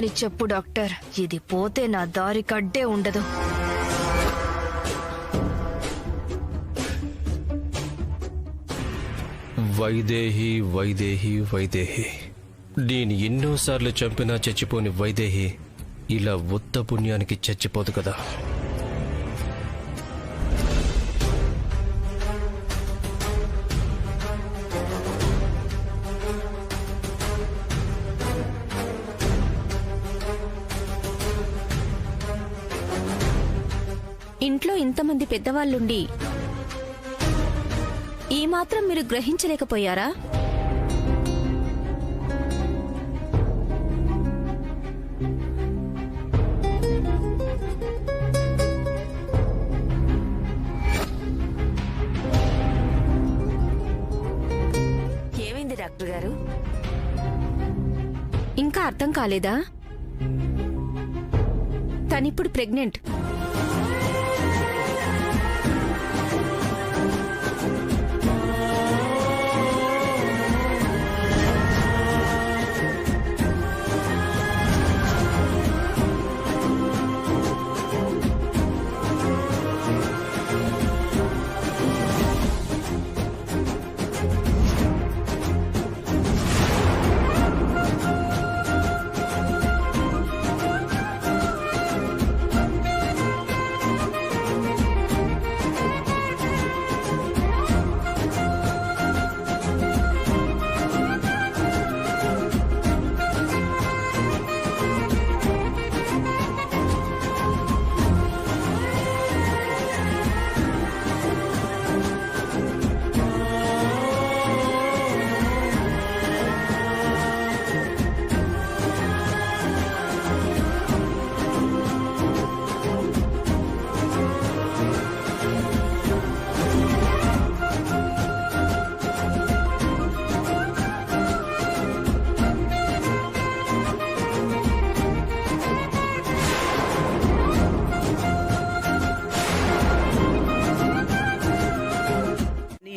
ఉందని చెప్పు డాక్టర్. ఇది పోతే నా దారి కడ్డే ఉండదు. వైదేహి వైదేహి వైదేహి. నేను ఎన్నోసార్లు చంపినా చచ్చిపోని వైదేహి ఇలా ఉత్త పుణ్యానికి చచ్చిపోదు కదా. ఇంట్లో ఇంతమంది పెద్దవాళ్ళుండి ఈ మాత్రం మీరు గ్రహించలేకపోయారా? ఏమైంది డాక్టర్ గారు? ఇంకా అర్థం కాలేదా? తనిప్పుడు ప్రెగ్నెంట్.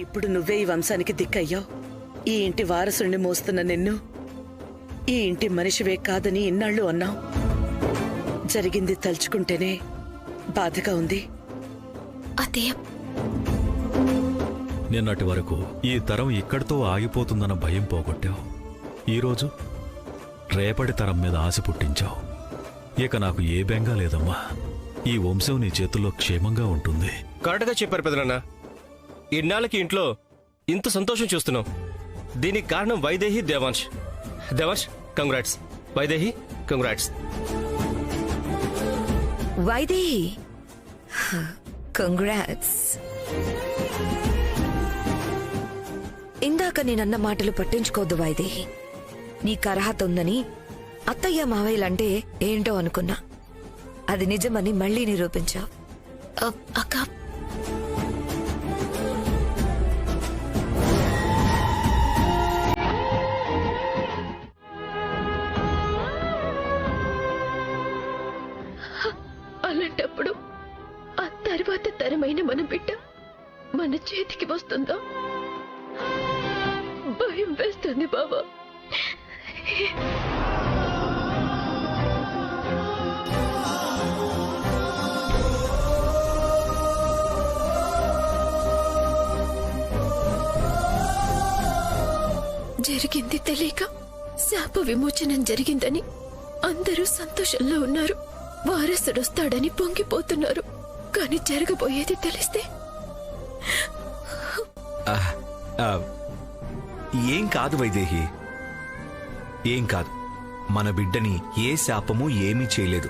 ఇప్పుడు నువ్వే ఈ వంశానికి దిక్కయ్యావు. ఈ ఇంటి వారసుని మోస్తున్న నిన్ను ఈ ఇంటి మనిషివే కాదని ఇన్నాళ్ళు అన్నావు. జరిగింది తలుచుకుంటేనే బాధగా ఉంది. అదే నిన్నటి వరకు ఈ తరం ఇక్కడితో ఆగిపోతుందన్న భయం పోగొట్టావు. ఈరోజు రేపటి తరం మీద ఆశ పుట్టించావు. ఇక నాకు ఏ బెంగా లేదమ్మా. ఈ వంశం నీ చేతుల్లో క్షేమంగా ఉంటుంది. కరెక్ట్గా చెప్పారు పెదనాన్న. ఇన్నాళ్ళకి ఇంట్లో ఇంత సంతోషం చూస్తున్నాం. దీనికి కారణం Vaidehi, Devansh. Devansh congrats. Vaidehi congrats. Vaidehi congrats. ఇందాక నేనన్న మాటలు పట్టించుకోవద్దు వైదేహి. నీకు అర్హత ఉందని అత్తయ్య మావయ్యలంటే ఏంటో అనుకున్నా. అది నిజమని మళ్లీ నిరూపించావు. అక్క, అలాంటప్పుడు ఆ తర్వాత తరమైన మన బిడ్డ మన చేతికి వస్తుందా? భయం వేస్తుంది బాబా. జరిగింది తెలియక శాప విమోచనం జరిగిందని అందరూ సంతోషంలో ఉన్నారు. వారసుడొస్తాడని పొంగిపోతున్నారు. కానీ జరగబోయేది తెలిస్తే ఏం కాదు వైదేహి, ఏం కాదు. మన బిడ్డని ఏ శాపమూ ఏమీ చేయలేదు.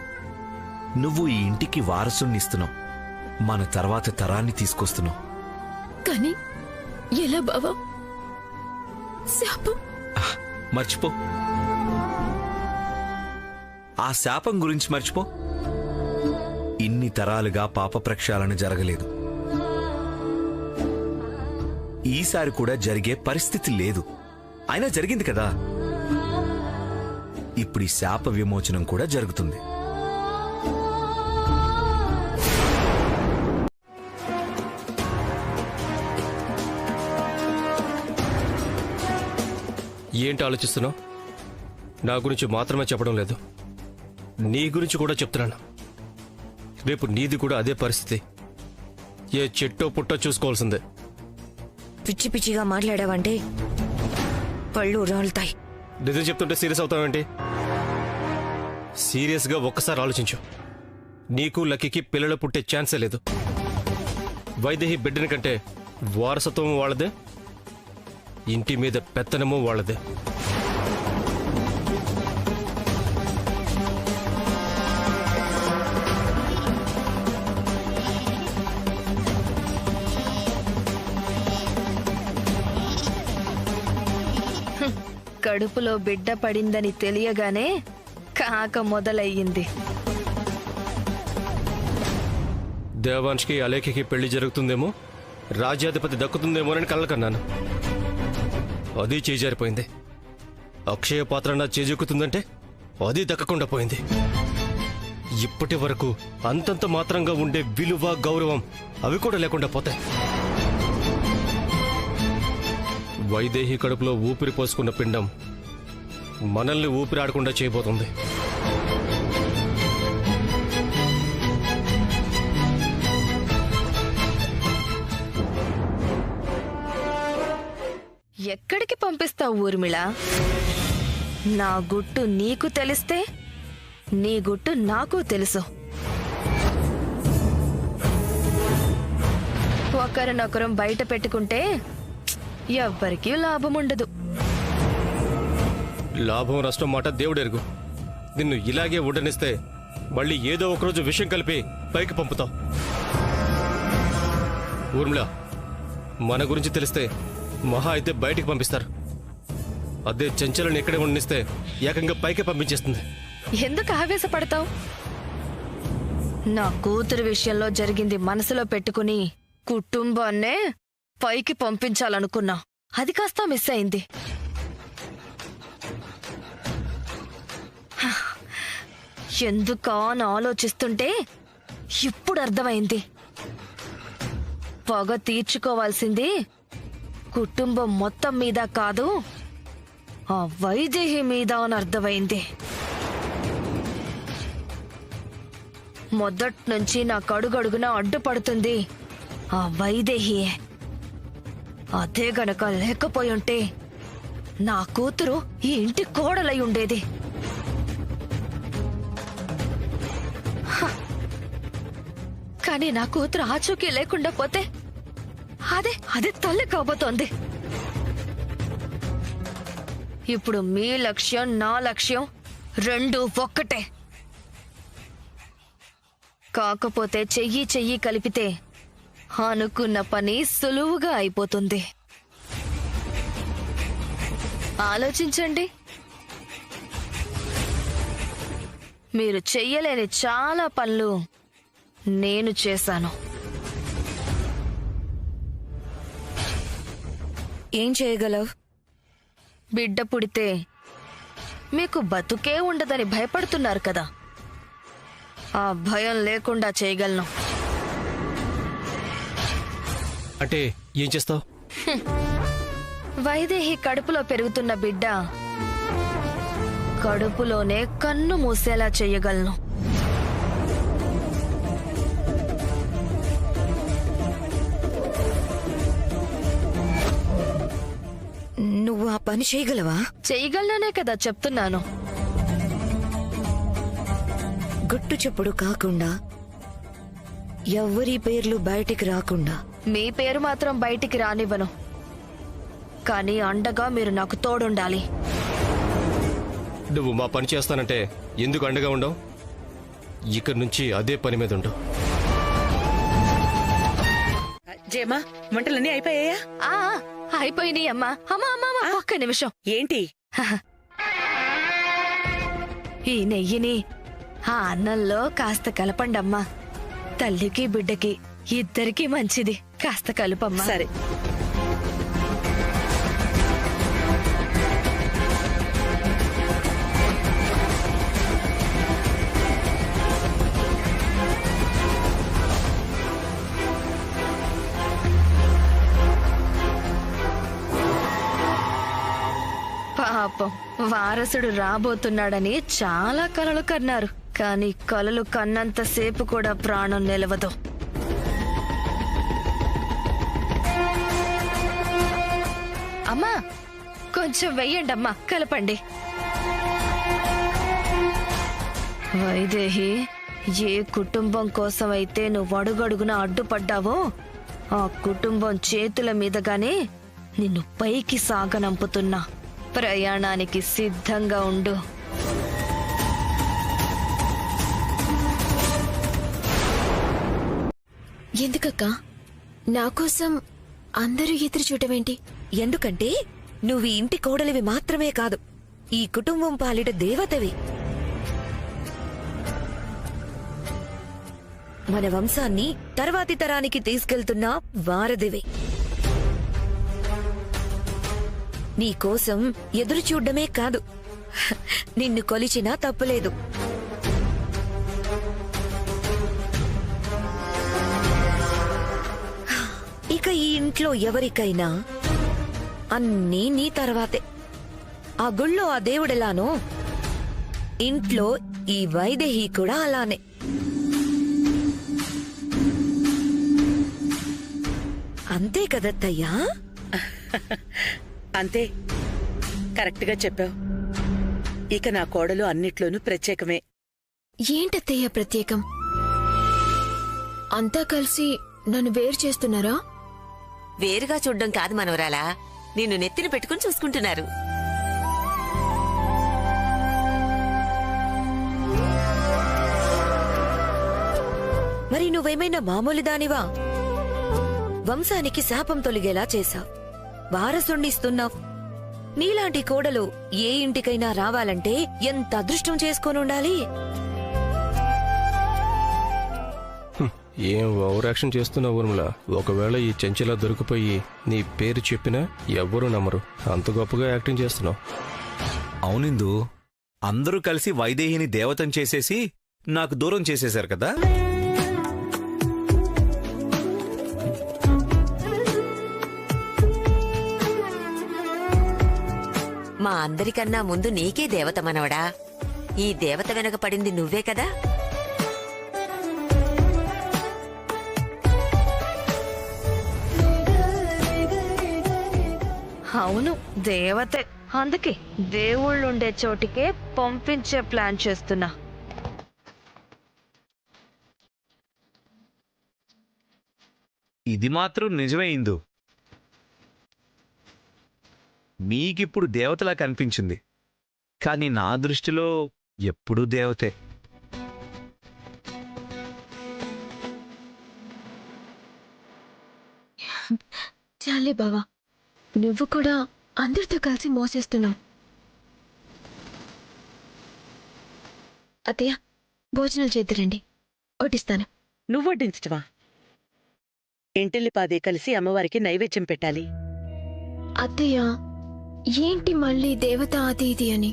నువ్వు ఈ ఇంటికి వారసునిస్తున్నావు. మన తర్వాత తరాన్ని తీసుకొస్తున్నావు. కానీ ఎలా బావా? శాపం మర్చిపో. ఆ శాపం గురించి మర్చిపో. ఇన్ని తరాలుగా పాప ప్రక్షాళన జరగలేదు. ఈసారి కూడా జరిగే పరిస్థితి లేదు. అయినా జరిగింది కదా. ఇప్పుడు ఈ శాప విమోచనం కూడా జరుగుతుంది. ఏంటి ఆలోచిస్తున్నావు? నా గురించి మాత్రమే చెప్పడం లేదు, నీ గురించి కూడా చెప్తున్నాను. రేపు నీది కూడా అదే పరిస్థితి. ఏ చెట్టో పుట్టో చూసుకోవాల్సిందే. పిచ్చి పిచ్చిగా మాట్లాడావంటే పళ్ళు రాలుతాయి. నిజం చెప్తుంటే సీరియస్ అవుతావేంటి? సీరియస్గా ఒక్కసారి ఆలోచించు. నీకు లక్కీకి పిల్లలు పుట్టే ఛాన్సే లేదు. వైదేహి బిడ్డని కంటే వారసత్వం వాళ్ళదే, ఇంటి మీద పెత్తనము వాళ్ళదే. కడుపులో బిడ్డ పడిందని తెలియగానే కాక మొదలయ్యింది. దేవాన్ష్కి అలేఖకి పెళ్లి జరుగుతుందేమో, రాజ్యాధిపతి దక్కుతుందేమోనని కళ్ళకన్నాను. అది చేజారిపోయింది. అక్షయ పాత్ర నా చేజెక్కుతుందంటే అది దక్కకుండా పోయింది. ఇప్పటి వరకు అంతంత మాత్రంగా ఉండే విలువ, గౌరవం అవి కూడా లేకుండా పోతాయి. వైదేహి కడుపులో ఊపిరి పోసుకున్న పిండం మనల్ని ఊపిరాడకుండా చేయబోతుంది. ఎక్కడికి పంపిస్తావు ఊర్మిళ? నా గుట్టు నీకు తెలిస్తే నీ గుట్టు నాకు తెలుసు. ఒకరినొకరం బయట పెట్టుకుంటే ఎవ్వరికీ లాభం ఉండదు. లాభం నష్టం మాట దేవుడెరుగు. నిన్ను ఇలాగే ఉండనిస్తే మళ్ళీ ఏదో ఒకరోజు విషయం కలిపి పైకి పంపుతాం. ఊర్మిళ, మన గురించి తెలిస్తే మహా అయితే బయటికి పంపిస్తారు. అదే చెంచలను ఎక్కడే ఉండనిస్తే ఏకంగా పైకి పంపించేస్తుంది. ఎందుకు ఆవేశపడతావు? నా కూతురు విషయంలో జరిగింది మనసులో పెట్టుకుని కుటుంబాన్నే పైకి పంపించాలనుకున్నా. అది కాస్త మిస్ అయింది. ఎందుకా అని ఆలోచిస్తుంటే ఇప్పుడు అర్థమైంది. పగ తీర్చుకోవాల్సింది కుటుంబం మొత్తం మీద కాదు, ఆ వైదేహి మీద అని అర్థమైంది. మొదట్నుంచి నా కడుగడుగున అడ్డుపడుతుంది ఆ వైదేహియే. అదే గనక లేకపోయుంటే నా కూతురు ఈ ఇంటి కోడలై ఉండేది. కానీ నా కూతురు ఆచూకీ లేకుండా పోతే అదే తల్లి కాబోతోంది. ఇప్పుడు మీ లక్ష్యం, నా లక్ష్యం రెండు ఒక్కటే. కాకపోతే చెయ్యి కలిపితే అనుకున్న పని సులువుగా అయిపోతుంది. ఆలోచించండి. మీరు చెయ్యలేని చాలా పనులు నేను చేశాను. ఏం చేయగలవు? బిడ్డ పుడితే మీకు బతుకే ఉండదని భయపడుతున్నారు కదా, ఆ భయం లేకుండా చేయగలను. అంటే ఏం చేస్తావు? వైదేహి కడుపులో పెరుగుతున్న బిడ్డ కడుపులోనే కన్ను మూసేలా చెయ్యగలను. నువ్వు ఆ పని చేయగలవా? చెయ్యగలనే కదా చెప్తున్నాను. గుట్టు చప్పుడు కాకుండా, ఎవ్వరి పేర్లు బయటికి రాకుండా. మీ పేరు మాత్రం బయటికి రానివ్వను, కానీ అండగా మీరు నాకు తోడుండాలి. నువ్వు మా పని చేస్తానంటే ఎందుకు అండగా ఉండవు? ఇక్కడి నుంచి అదే పని మీద ఉండవు. జేమా, వంటలన్నీ అయిపోయాయా? అయిపోయినాయి అమ్మా. అమ్మా ఒక్క నిమిషం. ఏంటి? ఈ నెయ్యిని ఆ అన్నంలో కాస్త కలపండమ్మా. తల్లికి బిడ్డకి ఇద్దరికి మంచిది. కాస్త కలుపమ్మా. సరే. పాపం వారసుడు రాబోతున్నాడని చాలా కలలు కన్నారు. కానీ కలలు కన్నంతసేపు కూడా ప్రాణం నిలవదు. అమ్మా, కొంచెం వెయ్యండి అమ్మా, కలపండి. వైదేహి, ఏ కుటుంబం కోసమైతే నువ్వు అడుగడుగున అడ్డుపడ్డావో ఆ కుటుంబం చేతుల మీదగానే నిన్ను పైకి సాగనంపుతున్నా. ప్రయాణానికి సిద్ధంగా ఉండు. ఎందుకక్కా నా కోసం అందరూ ఎదురు చూడమేంటి? ఎందుకంటే నువ్వు ఈ ఇంటి కోడలివి మాత్రమే కాదు, ఈ కుటుంబం పాలిట దేవతవి. మన వంశాన్ని తర్వాతి తరానికి తీసుకెళ్తున్న వారధివి. నీకోసం ఎదురు చూడ్డమే కాదు, నిన్ను కొలిచినా తప్పులేదు. ఇక ఈ ఇంట్లో ఎవరికైనా అన్నీ నీ తర్వాతే. ఆ గుళ్ళో ఆ దేవుడెలానో ఇంట్లో ఈ వైదేహి కూడా అలానే. అంతే కదత్తయ్యా? అంతే, కరెక్ట్గా చెప్పావు. ఇక నా కోడలు అన్నిట్లోనూ ప్రత్యేకమే. ఏంటత్తయ్య ప్రత్యేకం? అంతా కలిసి నన్ను వేరు చేస్తున్నారా? వేరుగా చూడ్డం కాదు మనవరాలా, నిన్ను నెత్తిన పెట్టుకుని చూసుకుంటున్నారు. మరి నువ్వేమైనా మామూలు దానివా? వంశానికి శాపం తొలిగేలా చేశావు, వారసుణ్ణిస్తున్నావు. నీలాంటి కోడలు ఏ ఇంటికైనా రావాలంటే ఎంత అదృష్టం చేసుకొనుండాలి. ఏం ఓవర్ యాక్షన్ చేస్తున్నావు ఊర్మిళ? ఒకవేళ ఈ చెంచలా దొరికిపోయి నీ పేరు చెప్పినా ఎవ్వరూ నమ్మరు. అంత గొప్పగా యాక్టింగ్ చేస్తున్నావు. అవునిందు, అందరూ కలిసి వైదేహిని దేవతం చేసేసి నాకు దూరం చేసేశారు కదా. మా అందరికన్నా ముందు నీకే దేవత మనవడా. ఈ దేవత వెనక పడింది నువ్వే కదా. అవును, దేవతే. అందుకే దేవుళ్ళుండే చోటికే పంపించే ప్లాన్ చేస్తున్నా. ఇది మాత్రం నిజమే ఇందు. మీకిప్పుడు దేవతలా కనిపించింది, కానీ నా దృష్టిలో ఎప్పుడూ దేవతే. చాలే బావా, నువ్వు కూడా అందరితో కలిసి మోసేస్తున్నావు. అత్తయ్య, భోజనాలు చేద్దురండి, వడ్డిస్తాను. నువ్వు వడ్డించటమా? ఇంటిల్లిపాది కలిసి అమ్మవారికి నైవేద్యం పెట్టాలి. అత్తయ్య, ఏంటి మళ్ళీ దేవత అది ఇది అని?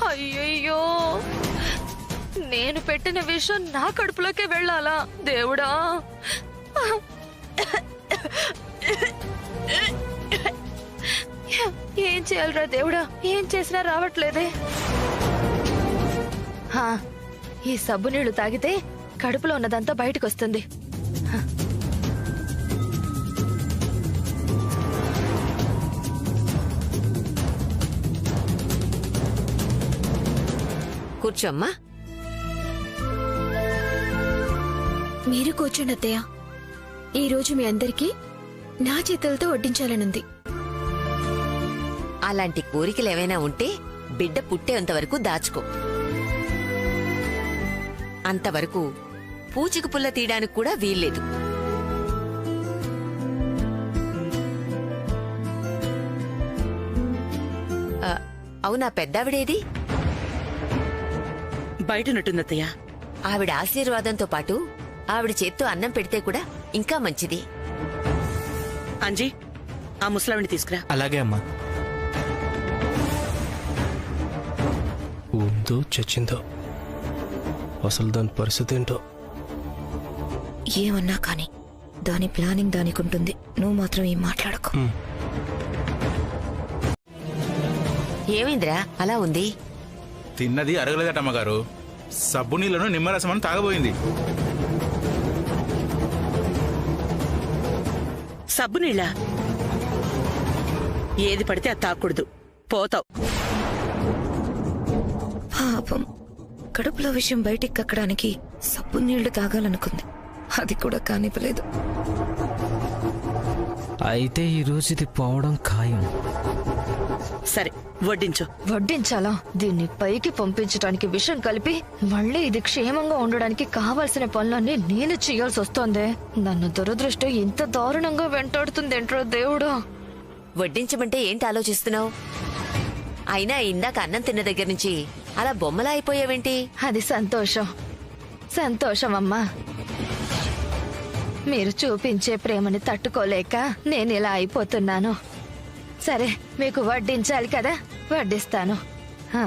అయ్యయ్యో, నేను పెట్టిన విషయం నా కడుపులోకే వెళ్ళాలా దేవుడా? ఏం చేయాలరా దేవుడా? ఏం చేసినా రావట్లేదే. ఈ సబ్బు నీళ్లు తాగితే కడుపులో ఉన్నదంతా బయటకు వస్తుంది. కూర్చోమ్మా. మీరు కూర్చోండి అత్తయ్య. ఈరోజు మీ అందరికీ నా చేతులతో వడ్డించాలనుంది. అలాంటి కోరికలు ఏమైనా ఉంటే బిడ్డ పుట్టేంతవరకు దాచుకో. అంతవరకు పూచికి పుల్ల తీయడానికి కూడా వీల్లేదు. అవునా పెద్దావిడేది? బయటనట్టుందత్తయ్యా. ఆవిడ ఆశీర్వాదంతో పాటు ఆవిడ చేత్తో అన్నం పెడితే కూడా ఇంకా మంచిది. అంజీ, ఆ ముసలావిని తీసుకురా. అలాగే అమ్మా. ఉందో చచ్చిందో, అసలు దాని పరిస్థితి ఏంటో. ఏమన్నా కాని దాని ప్లానింగ్ దానికి ఉంటుంది. నువ్వు మాత్రం ఏం మాట్లాడకు. ఏమైందిరా అలా ఉంది? తిన్నది అరగలేదట అమ్మగారు. సబ్బు నీళ్లను నిమ్మరసం అని తాగబోయింది. సబ్బు నీళ్ళ ఏది పడితే అది తాకూడదు, పోతావు. పాపం కడుపులో విషయం బయటికి కక్కడానికి సబ్బు నీళ్లు తాగాలనుకుంది. అది కూడా కానివ్వలేదు. అయితే ఈ రోజు ఇది పోవడం ఖాయం. సరే వడ్డించు. వడ్డించాలా? దీన్ని పైకి పంపించడానికి విషం కలిపి మళ్ళీ ఇది క్షేమంగా ఉండడానికి కావాల్సిన పనులన్నీ నేను చేయాల్సి వస్తోంది. నన్ను దురదృష్టం ఇంత దారుణంగా వెంటాడుతుందేంట్రో దేవుడా. వడ్డించమంటే ఏంటి ఆలోచిస్తున్నావు? అయినా ఇందాక అన్నం తిన్న దగ్గర నుంచి అలా బొమ్మలా అయిపోయావేంటి? అది సంతోషం. సంతోషం అమ్మా. మీరు చూపించే ప్రేమని తట్టుకోలేక నేను ఇలా అయిపోతున్నాను. సరే, మీకు వడ్డించాలి కదా, వడ్డిస్తాను. హా.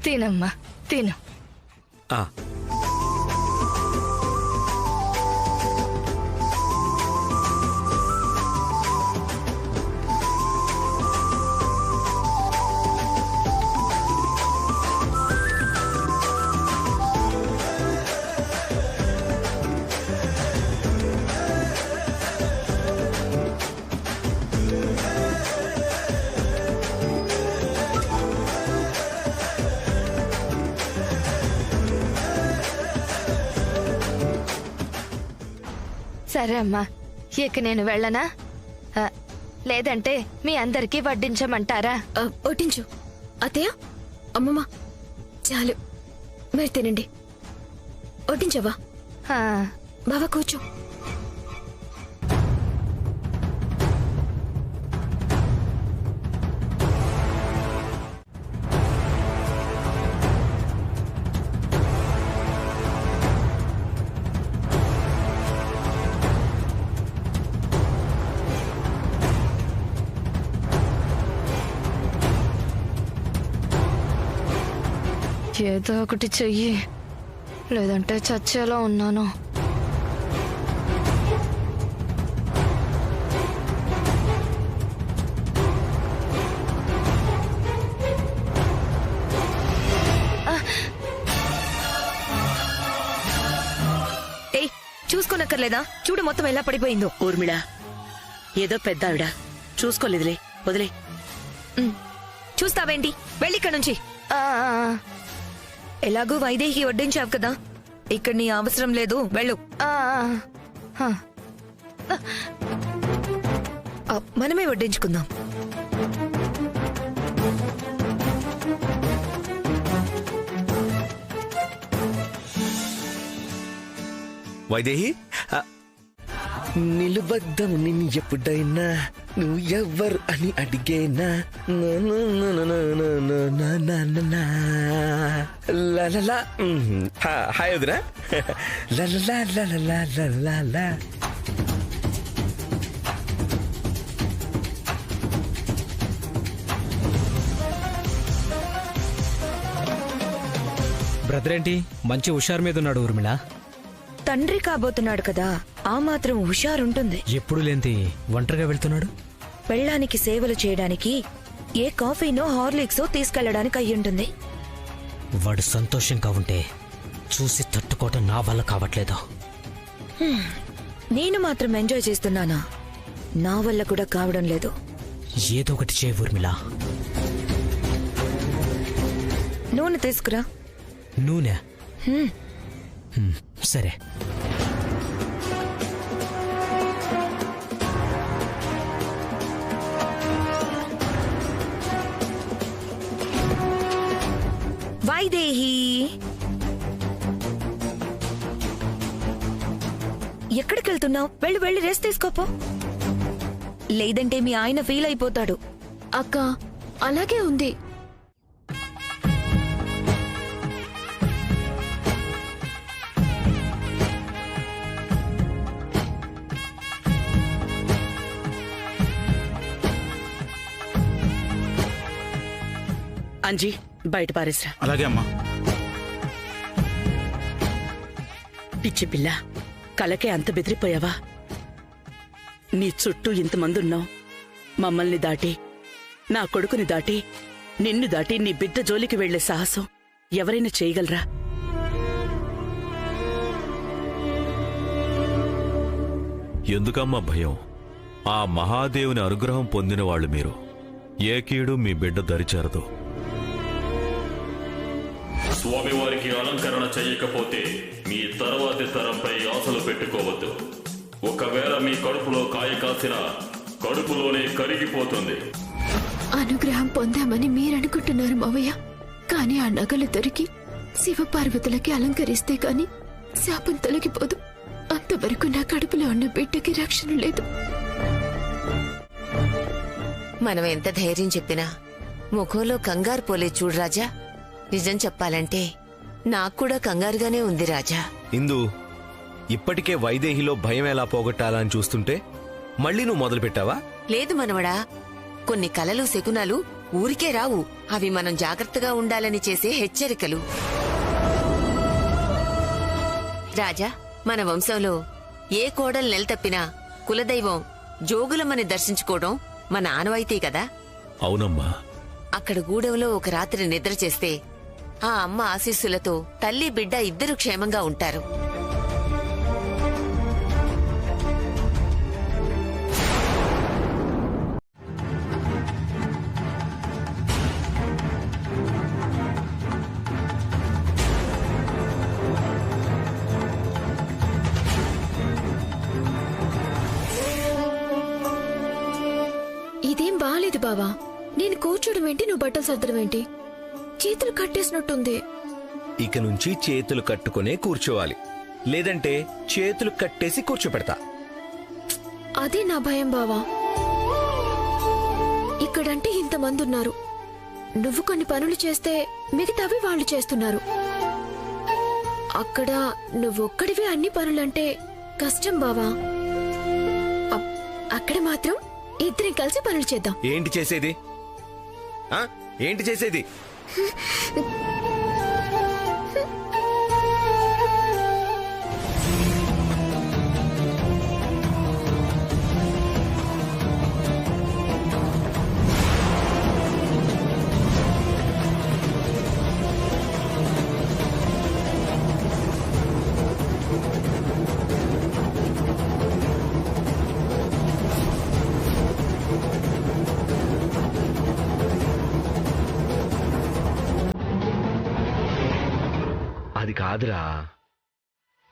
తినమ్మా, తిను. ఆ, సరే అమ్మా, ఇక నేను వెళ్ళనా? లేదంటే మీ అందరికీ వడ్డించమంటారా? వడ్డించు అత్తయ్య, అమ్మమ్మ. చాలు, మీరు తినండి. వడ్డించవా? ఆ, బావా కూర్చో. ఏదో ఒకటి చెయ్యి, లేదంటే చచ్చేలా ఉన్నాను. ఏయ్, చూసుకోనక్కర్లేదా? చూడు మొత్తం ఎలా పడిపోయిందో. ఊర్మిళ, ఏదో పెద్ద ఆవిడ, చూసుకోలేదులే, వదిలే. చూస్తావేంటి? వెళ్ళిక్కడ నుంచి. ఆ, ఎలాగూ వైదేహి వడ్డించావు కదా, ఇక్కడ నీ అవసరం లేదు, వెళ్ళు. ఆ, ఆ. మనమే వడ్డించుకుందాం. వైదేహి, నిలువద్దాము నిన్ను ఎప్పుడైనా, నువ్వు ఎవరు అని అడిగేనా. లలలా. హాయ్ వదినా. లలలా లలలా లలలా. బ్రదర్ ఏంటి మంచి హుషారు మీద ఉన్నాడు ఊర్మిళ. తండ్రి కాబోతున్నాడు కదా, ఆ మాత్రం హుషారుంటుంది. ఎప్పుడు లేంది ఒంటరిగా వెళ్తున్నాడు. పెళ్ళానికి సేవలు చేయడానికి ఏ కాఫీనో హార్లిక్సో తీసుకెళ్లడానికి అయ్యుంటుంది. వాడు సంతోషంగా ఉంటే చూసి తట్టుకోవటం నా వల్ల కావట్లేదు. నేను మాత్రం ఎంజాయ్ చేస్తున్నానా? నా వల్ల కూడా కావడం లేదు. ఏదో ఒకటి చేయి ఊర్మిళ. నూనె తీసుకురా. నూనె? సరే. వైదేహి, ఎక్కడికి వెళ్తున్నావు? వెళ్ళి వెళ్ళి రెస్ట్ తీసుకోపో, లేదంటే మీ ఆయన ఫీల్ అయిపోతాడు. అక్క, అలాగే ఉంది. అంజీ బయట పారేసరా. అలాగే అమ్మా. పిచ్చి పిల్ల, కలకే అంత బెదిరిపోయావా? నీ చుట్టూ ఇంతమంది ఉన్నావు. మమ్మల్ని దాటి, నా కొడుకుని దాటి, నిన్ను దాటి నీ బిడ్డ జోలికి వెళ్లే సాహసం ఎవరైనా చేయగలరా? ఎందుకమ్మా భయం? ఆ మహాదేవుని అనుగ్రహం పొందిన వాళ్ళు మీరు. ఏ కీడు మీ బిడ్డ దరిచేరదు. స్వామివారికి అలంకరణ చెయ్యకపోతే మీ తర్వాతి తరంపై ఆశలు పెట్టుకోవద్దు. ఒకవేళ మీ కడుపులో కాయ కాసిన కడుపులోనే కరిగిపోతుంది. అనుగ్రహం పొందామని మీరనుకుంటున్నారు మావయ్య, కానీ ఆ నగలు దొరికి శివపార్వతులకి అలంకరిస్తే కాని శాపం తొలగిపోదు. అంతవరకు నా కడుపులో ఉన్న బిడ్డకి రక్షణ లేదు. మనం ఎంత ధైర్యం చెప్పినా ముఖంలో కంగారు పోలే చూడు రాజా. నిజం చెప్పాలంటే నాక్కూడా కంగారుగానే ఉంది రాజా. ఇందు, ఇప్పటికే వైదేహిలో భయం ఎలా పోగొట్టాలని చూస్తుంటే మళ్ళీ నువ్వు మొదలు పెట్టావా? లేదు మనవడా, కొన్ని కలలు శకునాలు ఊరికే రావు. అవి మనం జాగ్రత్తగా ఉండాలని చేసే హెచ్చరికలు. రాజా, మన వంశంలో ఏ కోడలు నెల తప్పినా కులదైవం జోగులమ్మని దర్శించుకోవడం మన ఆనవాయితీ కదా. అవునమ్మా. అక్కడ గూడెంలో ఒక రాత్రి నిద్ర చేస్తే ఆ అమ్మ ఆశీస్సులతో తల్లి బిడ్డ ఇద్దరు క్షేమంగా ఉంటారు. ఇదేం బాలేదు బావా. నేను కూర్చోడం ఏంటి, నువ్వు బట్టలు సర్దడం ఏంటి? చేతులు కట్టేసినట్టుంది. ఇక నుంచి చేతులు కట్టుకునే కూర్చోవాలి, లేదంటే చేతులు కట్టేసి కూర్చోపెడతా. అదే నా భయం బావా. ఇక్కడంటే ఇంతమంది ఉన్నారు. నువ్వు కొన్ని పనులు చేస్తే మిగతావి వాళ్ళు చేస్తున్నారు. అక్కడ నువ్వొక్కడివే అన్ని పనులంటే కష్టం బావా. అక్కడ మాత్రం ఇద్దరం కలిసి పనులు చేద్దాం. ఏంటి చేసేది? ఏంటి చేసేది? అది కాదురా,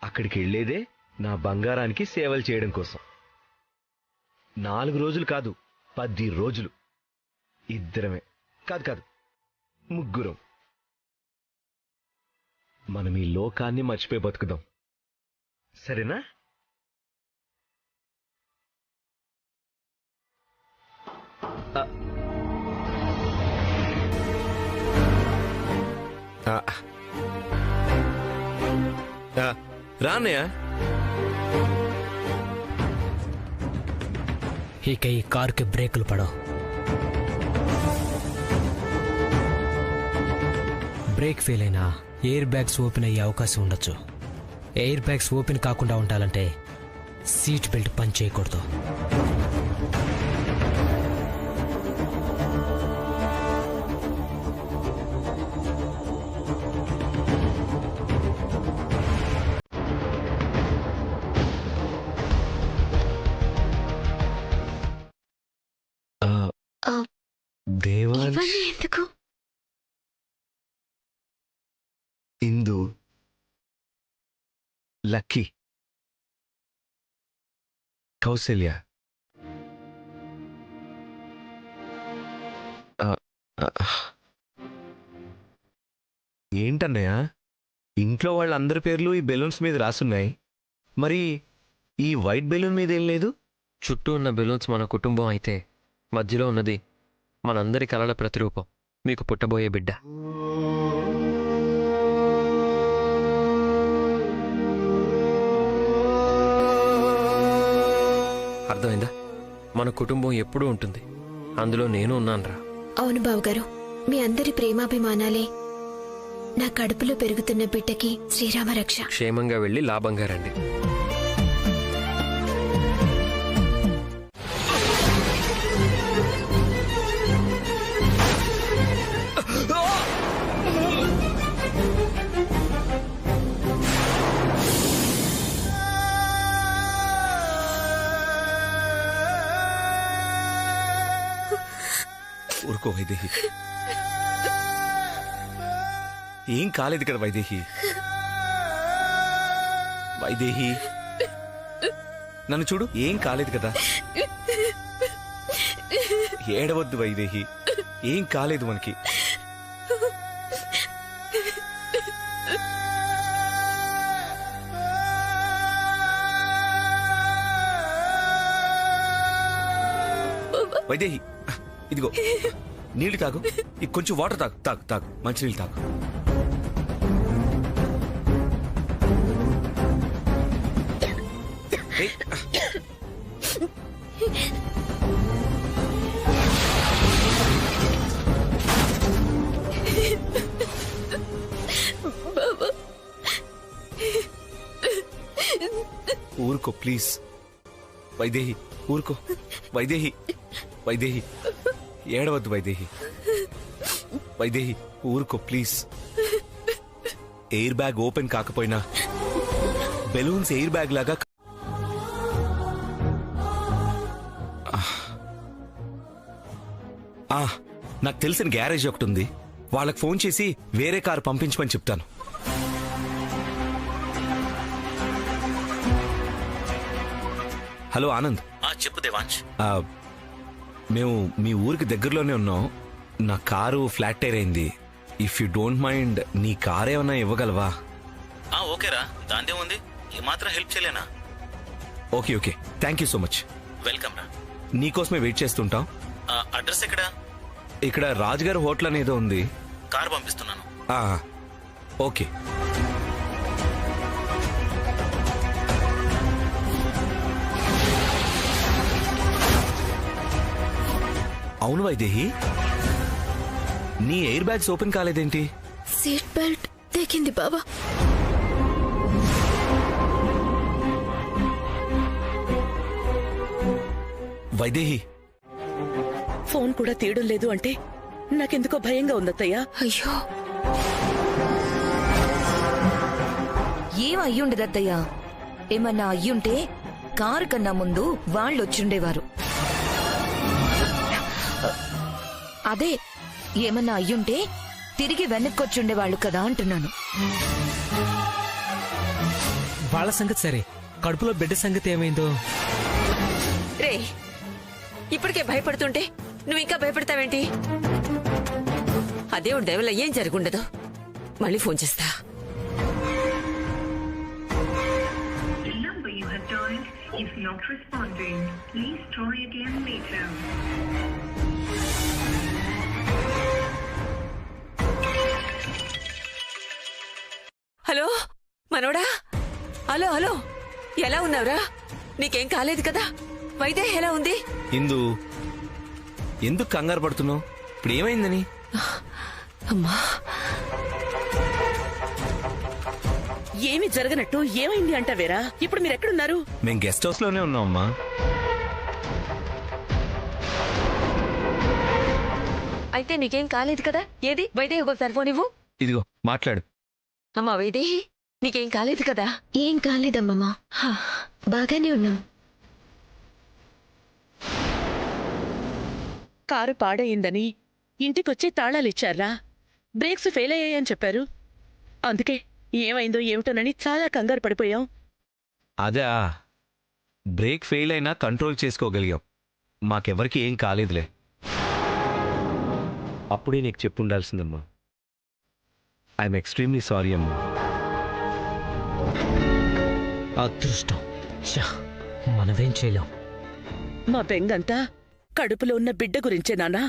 అక్కడికి వెళ్లేదే నా బంగారానికి సేవలు చేయడం కోసం. 4 రోజులు కాదు, 10 రోజులు. ఇద్దరమే కాదు, ముగ్గురం. మనం ఈ లోకాన్ని మర్చిపోయి బతుకుదాం, సరేనా? రాన్నయ్య. ఇక ఈ కారుకి బ్రేకులు పడవు. బ్రేక్ ఫెయిల్ అయినా ఎయిర్ బ్యాగ్స్ ఓపెన్ అయ్యే అవకాశం ఉండొచ్చు. ఎయిర్ బ్యాగ్స్ ఓపెన్ కాకుండా ఉండాలంటే సీట్ బెల్ట్ పని చేయకూడదు. ఎందుకు ఇందు, లక్కీ, కౌసల్య, ఏంటన్నయ్య, ఇంట్లో వాళ్ళందరి పేర్లు ఈ బెలూన్స్ మీద రాసున్నాయి, మరి ఈ వైట్ బెలూన్ మీద ఏం లేదు? చుట్టూ ఉన్న బెలూన్స్ మన కుటుంబం అయితే మధ్యలో ఉన్నది మనందరి కలల ప్రతిరూపం, మీకు పుట్టబోయే బిడ్డ. అర్థమైందా? మన కుటుంబం ఎప్పుడూ ఉంటుంది, అందులో నేను ఉన్నానురా. అవును బావగారు, మీ అందరి ప్రేమాభిమానాలే నా కడుపులో పెరుగుతున్న బిడ్డకి శ్రీరామ రక్ష. క్షేమంగా వెళ్ళి లాభంగా రండి. ఊరుకో వైదేహి, ఏం కాలేదు కదా వైదేహి. వైదేహి నన్ను చూడు, ఏం కాలేదు కదా. ఏడవద్దు వైదేహి, ఏం కాలేదు మనకి. వైదేహి ఇదిగో నీళ్లు తాగు, కొంచెం వాటర్ తాగు, తాగు తాగు, మంచినీళ్ళు తాగు. ఊరుకో ప్లీజ్ వైదేహి, ఊరుకో వైదేహి. వైదేహి ఏడవద్దు వైదేహి. వైదేహి ఊరుకో ప్లీజ్. ఎయిర్ బ్యాగ్ ఓపెన్ కాకపోయినా బెలూన్స్ ఎయిర్ బ్యాగ్ లాగా. నాకు తెలిసిన గ్యారేజ్ ఒకటి ఉంది, వాళ్ళకి ఫోన్ చేసి వేరే కారు పంపించమని చెప్తాను. హలో ఆనంద్. చెప్పు దేవాంశ్. మేము మీ ఊరికి దగ్గరలోనే ఉన్నాం. నా కారు ఫ్లాట్ టైర్ అయింది. ఇఫ్ యూ డోంట్ మైండ్ నీ కార్ ఏమన్నా ఇవ్వగలవా? ఓకేరా, దాందే ఉంది, ఏమాత్రం హెల్ప్ చేయలేనా? Okay okay, thank you so much. Welcome రా. నీకోసమే వెయిట్ చేస్తుంటాం. అడ్రస్ ఎక్కడా? ఇక్కడ రాజుగారి హోటల్ అనేదో ఉంది. కారు పంపిస్తున్నాను. ఓకే. అవును వైదేహి, నీ ఎయిర్ బ్యాగ్స్ ఓపెన్ కాలేదేంటి? సీట్ బెల్ట్ తెగింది బావా. వైదేహి ఫోన్ కూడా తీయడం లేదు అంటే నాకెందుకో భయంగా ఉందత్తయ్యా. అయ్యో, ఏం అయ్యుండదత్తయ్యా. ఏమన్నా అయ్యుంటే కారు కన్నా ముందు వాళ్ళొచ్చుండేవారు. అదే ఏమన్నా అయ్యుంటే తిరిగి వెనక్కొచ్చుండేవాళ్ళు కదా అంటున్నాను. వాళ్ళ సంగతి సరే, కడుపులో బిడ్డ సంగతి ఏమైందో? రే, ఇప్పటికే భయపడుతుంటే నువ్వు ఇంకా భయపడతావేంటి? అదేవుడు దయవల్ల ఏం జరుగుండదు. మళ్ళీ ఫోన్ చేస్తా. హలో మనోడా, హలో హలో, ఎలా ఉన్నావురా? నీకేం కాలేదు కదా? వైదేహి ఎలా ఉంది? ఎందుకు కంగారు పడుతున్నావు? ఇప్పుడు ఏమైందని? అమ్మా, ఏమి జరగనట్టు ఏమైంది అంటావేరా? ఇప్పుడు మీరెక్కడున్నారు? మేం గెస్ట్ హౌస్ లోనే ఉన్నాం అమ్మా. అయితే నీకేం కాలేదు కదా? ఏది వైదేహి ఒకసారి ఫోన్ ఇవ్వు. ఇదిగో మాట్లాడు. అమ్మా వైదేహి, నీకేం కాలేదు కదా? ఏం కాలేదమ్మా, బాగానే ఉన్నాం. కారు పాడయిందని ఇంటికొచ్చి తాళాలిచ్చారా? బ్రేక్స్ ఫెయిల్ అయ్యాయని చెప్పారు. అందుకే ఏమైందో ఏమిటోనని చాలా కంగారు పడిపోయాం. అదే, బ్రేక్ ఫెయిల్ అయినా కంట్రోల్ చేసుకోగలిగాం. మాకెవరికి ఏం కాలేదులే. అప్పుడే నీకు చెప్పుండాల్సిందమ్మా. ఐఎమ్ ఎక్స్ట్రీమ్లీ సారీ అమ్మా. అదృష్టం, మనమేం చేయలేం. మా బెంగంతా కడుపులో ఉన్న బిడ్డ గురించే నాన్నా.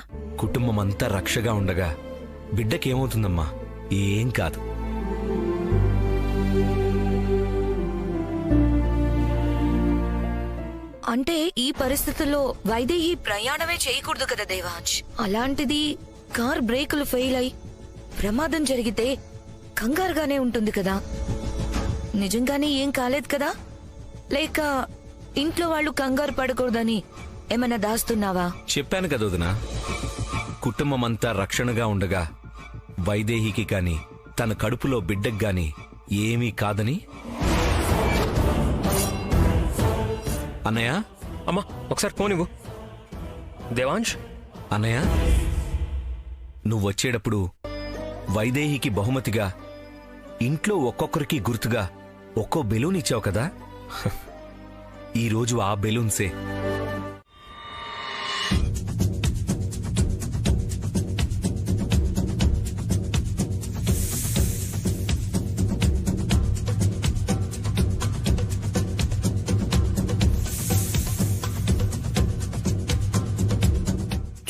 కుటుంబం అంతా రక్షగా ఉండగా బిడ్డకేమవుతుందమ్మా? ఏం కాదు. అంటే ఈ పరిస్థితుల్లో వైదేహి ప్రయాణమే చేయకూడదు కదా దేవాంశ్. అలాంటిది కార్ బ్రేకులు ఫెయిల్ అయి ప్రమాదం జరిగితే కంగారుగానే ఉంటుంది కదా. నిజంగానే ఏం కాలేదు కదా? లేక ఇంట్లో వాళ్ళు కంగారు పడకూడదని ఏమైనా దాస్తున్నావా? చెప్పాను కదా వదినా, కుటుంబం అంతా రక్షణగా ఉండగా వైదేహికి గాని తన కడుపులో బిడ్డకు గాని ఏమీ కాదని. అన్నయ్య, అమ్మా ఒకసారి ఫోన్ ఇవ్వు. దేవాంశ్, అన్నయ్య, నువ్వొచ్చేటప్పుడు వైదేహికి బహుమతిగా ఇంట్లో ఒక్కొక్కరికి గుర్తుగా ఒక్కో బెలూన్ ఇచ్చావు కదా, ఈరోజు ఆ బెలూన్సే.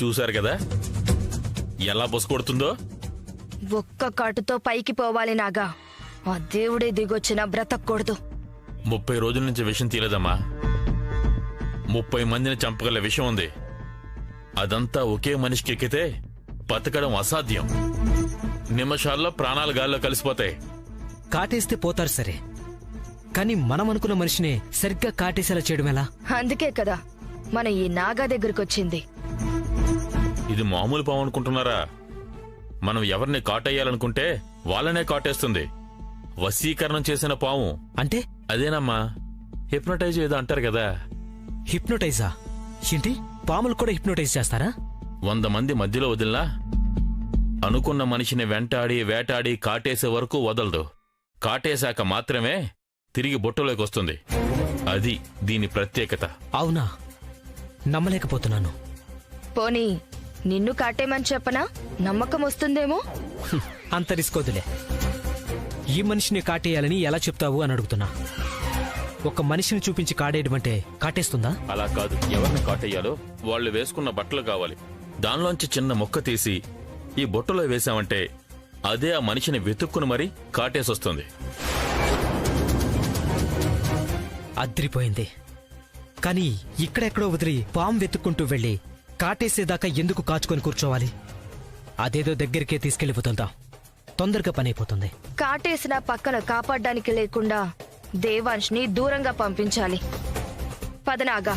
చూశారు కదా ఎలా బొసు కొడుతుందో. ఒక్క కాటుతో పైకి పోవాలి నాగా. ఆ దేవుడే దిగొచ్చినా బ్రతకూడదు. 30 రోజుల నుంచి విషం తీయలేదమ్మా. 30 మందిని చంపగల విషం ఉంది. అదంతా ఒకే మనిషికి ఎక్కితే బతకడం అసాధ్యం. నిమిషాల్లో ప్రాణాలు గాల్లో కలిసిపోతాయి. కాటేస్తే పోతారు సరే, కానీ మనం అనుకున్న మనిషిని సరిగ్గా కాటేసేలా చేయడం ఎలా? అందుకే కదా మన ఈ నాగా దగ్గరకొచ్చింది. ఇది మామూలు పాము అనుకుంటున్నారా? మనం ఎవరిని కాటేయాలనుకుంటే వాళ్ళనే కాటేస్తుంది. వశీకరణం చేసిన పాము అంటే అదేనమ్మా, హిప్నటైజ్ ఏదో అంటారు కదా. హిప్నోటైజా? ఏంటి, పాములు కూడా హిప్నోటైజ్ చేస్తారా? 100 మంది మధ్యలో వదిలినా అనుకున్న మనిషిని వెంటాడి వేటాడి కాటేసే వరకు వదలదు. కాటేశాక మాత్రమే తిరిగి బొట్టలోకి వస్తుంది. అది దీని ప్రత్యేకత. అవునా, నమ్మలేకపోతున్నాను. పోనీ నిన్ను కాటేమని చెప్పనా? నమ్మకం వస్తుందేమో. అంత రిస్క్ వద్దులే. ఈ మనిషిని కాటేయాలని ఎలా చెప్తావు అని అడుగుతున్నా. ఒక మనిషిని చూపించి కాడేయడమంటే కాటేస్తుందా? అలా కాదు, ఎవరిని కాటేయాలో వాళ్ళు వేసుకున్న బట్టలు కావాలి. దానిలోంచి చిన్న మొక్క తీసి ఈ బొట్టలో వేశామంటే అదే ఆ మనిషిని వెతుక్కుని మరీ కాటేసొస్తుంది. అద్రిపోయింది. కానీ ఇక్కడెక్కడో వదిలి పాము వెతుక్కుంటూ వెళ్ళి కాటేసేదాకా ఎందుకు కాచుకొని కూర్చోవాలి? అదేదో దగ్గరికే తీసుకెళ్లిపోతుందా, తొందరగా పనైపోతుంది. కాటేసిన పక్కన కాపాడ్డానికి లేకుండా దేవాంష్ని దూరంగా పంపించాలి. పదనాగా.